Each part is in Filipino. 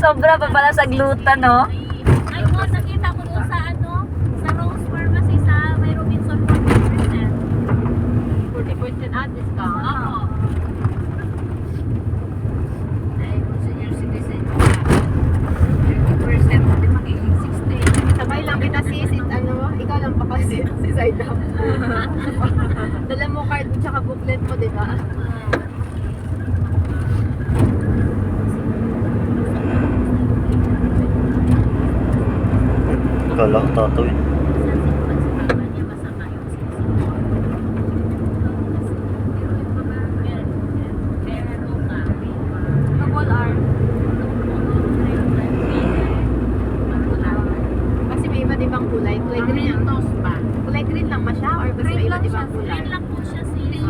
Sobra pa pala sa gluten, no? Ay, mo, nakita ko doon sa ano, sa Rose Pharmacy sa may Robinson 40%. 40% at discount. Oo. Ay, kung senior citizen ka, 30% hindi magiging 60. Sabay lang kita sis, ano, ikaw lang pa kasi si Zaida. Dala mo card mo tsaka booklet mo, di ba? Kala ko tatawin. Double R. Kasi may iba't ibang kulay. Kulay green lang. toast pa. Kulay green lang ba siya? Or basta may iba't ibang kulay? Green lang po siya sis.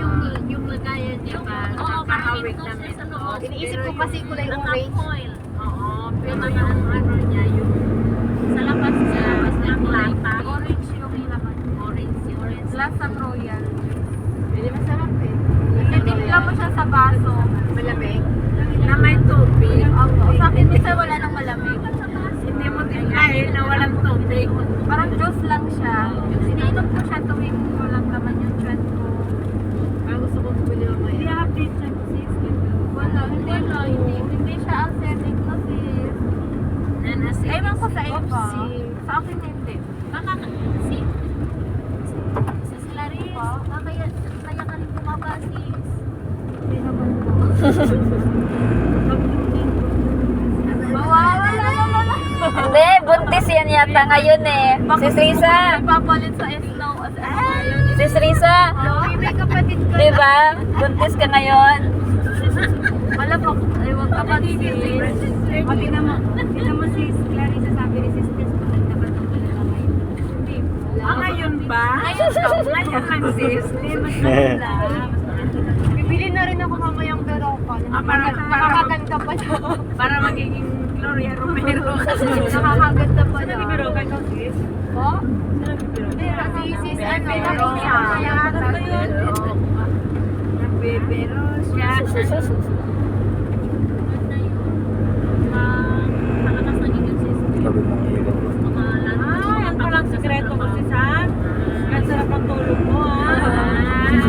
Yung lagayan niya ba? Oo, Nakahawig parang namin. siya sa loob. Iniisip ko kasi kulay Ang orange. foil. Oo, pero yung ano niya, yung Sa labas niya ang lata. orange yung laman. Orange. Lasang royal. Hindi masarap eh. Titimpla mo siya sa baso. Malamig. Na may tubig. Sa akin minsan wala nang malamig. Hindi mo timplahin na walang tubig. Parang juice lang siya. Iniinom ko siya tuwing walang laman yung chan ko. Parang gusto kong bumili mamaya. update siya sis. Wala, hindi siya acidic na sis. Nanasi. Ewan ko sa iba. Oopsie. Sa akin hindi. Baka si Clarice, kaya ka rin bumaba sis. Hindi naman po. Wala. Hindi, buntis yan yata ngayon eh. Sis Risa. Ipapalit sa snow. Sis Risa. May kapatid ko. Diba? Buntis ka ngayon. Wala pa. Ay, wag ka pa sis. Pati naman si Clarissa sabi ni Sis Tess, dapat ang wala ngayon. Hindi. Ngayon ba? Ngayon lang sis. Bibili na rin ako mamayang Veroca. Nakakaganda pa siya. Para magiging Gloria Romero. Nakakaganda pa siya. Veroca ikaw sis? Po? Kasi sis, ano, Pero siya. Pero siya. Malakas na inyong sis. Sabi mga ilaw.